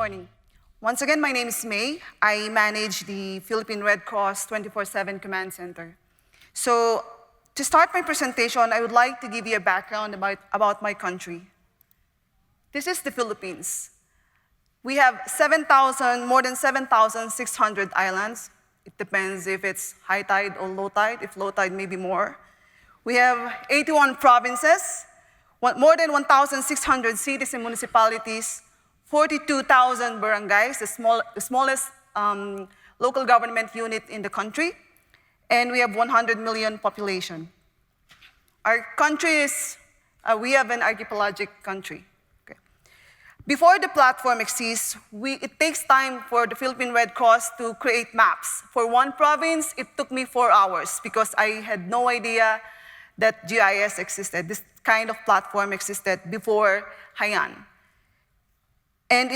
morning. Once again, my name is May. I manage the Philippine Red Cross 24/7 Command Center. So, to start my presentation, I would like to give you a background about my country. This is the Philippines. We have more than 7,600 islands. It depends if it's high tide or low tide. If low tide, maybe more. We have 81 provinces, more than 1,600 cities and municipalities, 42,000 barangays, the smallest local government unit in the country, and we have 100 million population. Our country we have an archipelagic country. Okay. Before the platform exists, it takes time for the Philippine Red Cross to create maps. For one province, it took me 4 hours because I had no idea that GIS existed. This kind of platform existed before Haiyan. And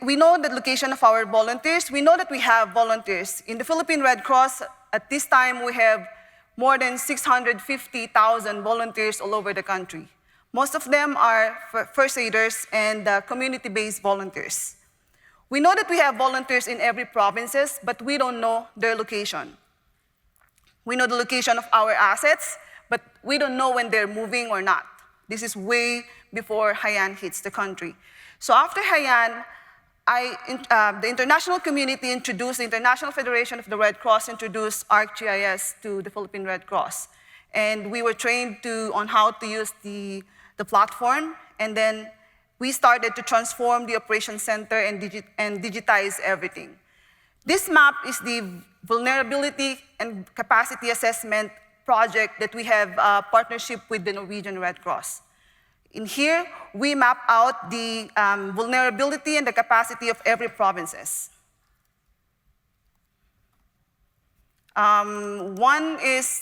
we know the location of our volunteers. We know that we have volunteers. In the Philippine Red Cross, at this time, we have more than 650,000 volunteers all over the country. Most of them are first aiders and community-based volunteers. We know that we have volunteers in every provinces, but we don't know their location. We know the location of our assets, but we don't know when they're moving or not. This is way before Haiyan hits the country. So after Haiyan, the international community introduced, the International Federation of the Red Cross introduced ArcGIS to the Philippine Red Cross. And we were trained on how to use the platform, and then we started to transform the operation center and digitize everything. This map is the vulnerability and capacity assessment project that we have a partnership with the Norwegian Red Cross. In here, we map out the vulnerability and the capacity of every provinces. One is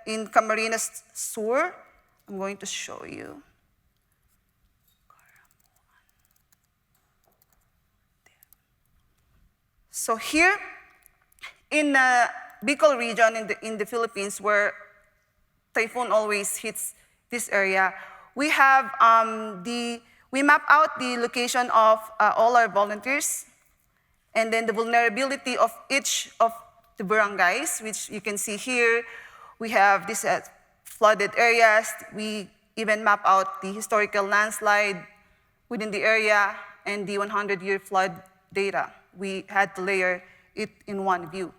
in Camarines Sur. I'm going to show you. So here, in the Bicol region in the Philippines, where typhoon always hits this area, we have we map out the location of all our volunteers, and then the vulnerability of each of the barangays, which you can see here. We have these flooded areas. We even map out the historical landslide within the area and the 100-year flood data. We had to layer it in one view.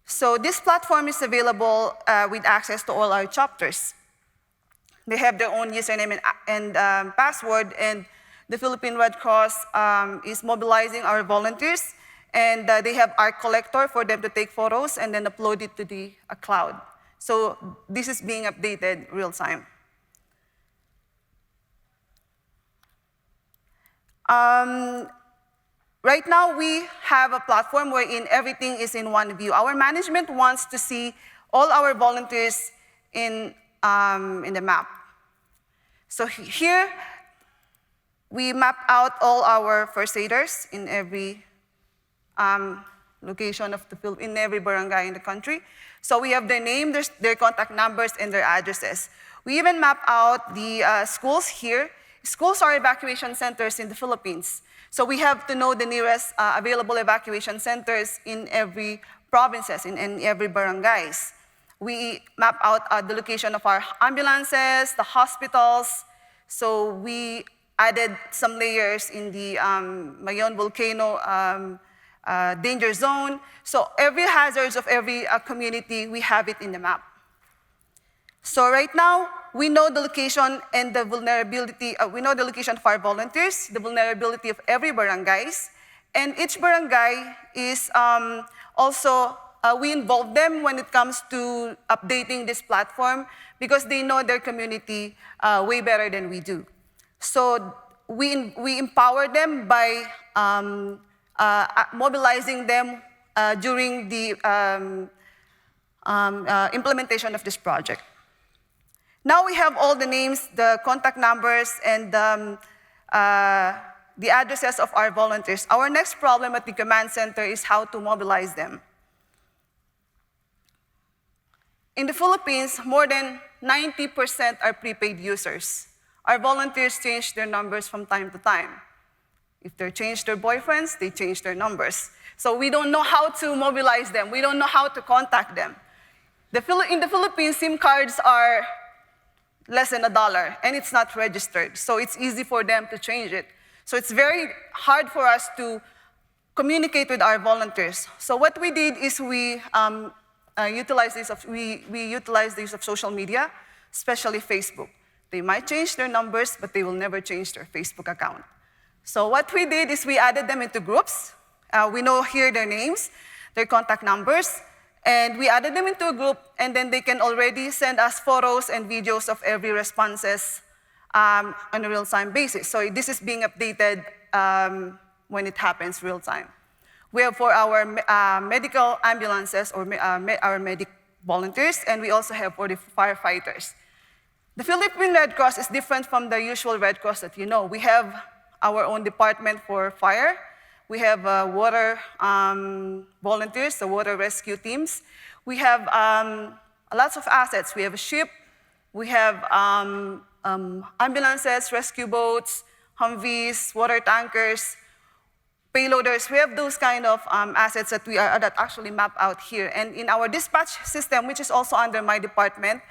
So this platform is available with access to all our chapters. They have their own username and password, and the Philippine Red Cross is mobilizing our volunteers, and they have Arc Collector for them to take photos and then upload it to the cloud. So this is being updated real time. Right now, we have a platform wherein everything is in one view. Our management wants to see all our volunteers in the map. So here, we map out all our first aiders in every location in every barangay in the country. So we have their name, their contact numbers, and their addresses. We even map out the schools here. Schools are evacuation centers in the Philippines. So we have to know the nearest available evacuation centers in every provinces, in every barangays. We map out the location of our ambulances, the hospitals. So we added some layers in the Mayon volcano danger zone. So every hazards of every community, we have it in the map. So right now, we know the location and the vulnerability, we know the location of our volunteers, the vulnerability of every barangays, and each barangay is also, we involve them when it comes to updating this platform because they know their community way better than we do. So we empower them by mobilizing them during the implementation of this project. Now we have all the names, the contact numbers, and the addresses of our volunteers. Our next problem at the command center is how to mobilize them. In the Philippines, more than 90% are prepaid users. Our volunteers change their numbers from time to time. If they change their boyfriends, they change their numbers. So we don't know how to mobilize them. We don't know how to contact them. In the Philippines, SIM cards are less than $1, and it's not registered. So it's easy for them to change it. So it's very hard for us to communicate with our volunteers. So what we did is we utilized the use of social media, especially Facebook. They might change their numbers, but they will never change their Facebook account. So what we did is we added them into groups. We know here their names, their contact numbers, and we added them into a group, and then they can already send us photos and videos of every responses on a real-time basis. So this is being updated when it happens real-time. We have for our medical ambulances or our medic volunteers, and we also have for the firefighters. The Philippine Red Cross is different from the usual Red Cross that you know. We have our own department for fire. We have water volunteers, the water rescue teams. We have lots of assets. We have a ship. We have ambulances, rescue boats, Humvees, water tankers, payloaders. We have those kind of assets that that actually map out here. And in our dispatch system, which is also under my department,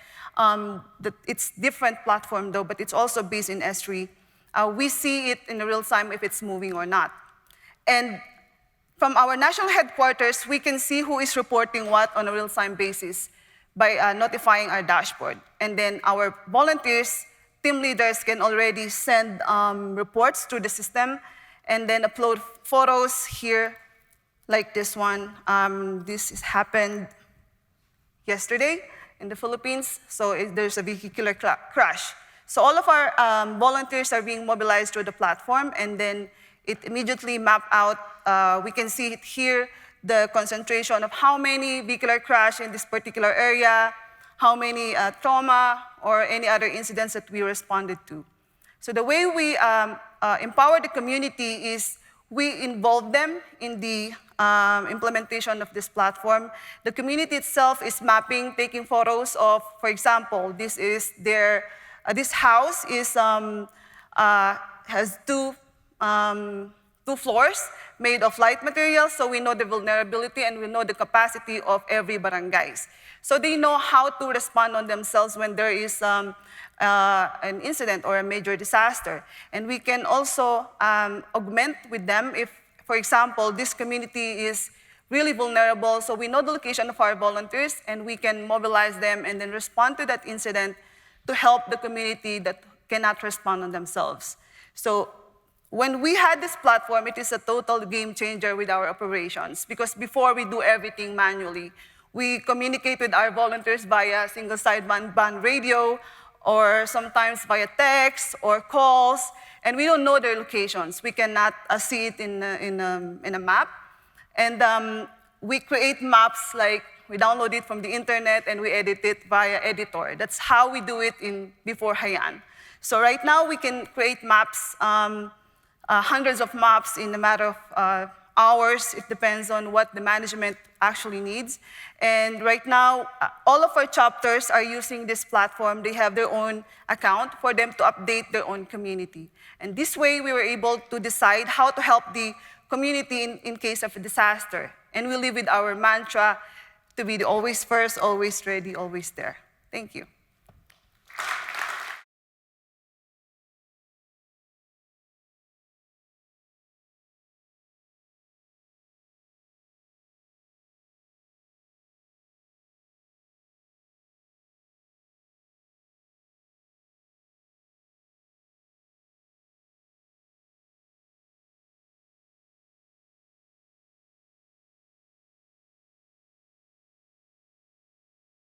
it's different platform though, but it's also based in Esri. We see it in real time if it's moving or not. And from our national headquarters, we can see who is reporting what on a real-time basis by notifying our dashboard. And then our volunteers, team leaders can already send reports to the system and then upload photos here, like this one. This has happened yesterday in the Philippines, so there's a vehicular crash. So all of our volunteers are being mobilized through the platform, and then it immediately mapped out. We can see it here, the concentration of how many vehicular crash in this particular area, how many trauma or any other incidents that we responded to. So the way we empower the community is we involve them in the implementation of this platform. The community itself is mapping, taking photos of, for example, this house has two floors made of light materials, so we know the vulnerability and we know the capacity of every barangays. So they know how to respond on themselves when there is an incident or a major disaster. And we can also augment with them if, for example, this community is really vulnerable, so we know the location of our volunteers and we can mobilize them and then respond to that incident to help the community that cannot respond on themselves. So when we had this platform, it is a total game changer with our operations, because before we do everything manually. We communicate with our volunteers via single sideband radio, or sometimes via text or calls, and we don't know their locations. We cannot see it in a map. And we create maps, like we download it from the internet and we edit it via editor. That's how we do it before Haiyan. So right now we can create maps, hundreds of maps in a matter of hours. It depends on what the management actually needs. And right now, all of our chapters are using this platform. They have their own account for them to update their own community. And this way, we were able to decide how to help the community in case of a disaster. And we live with our mantra to be the always first, always ready, always there. Thank you.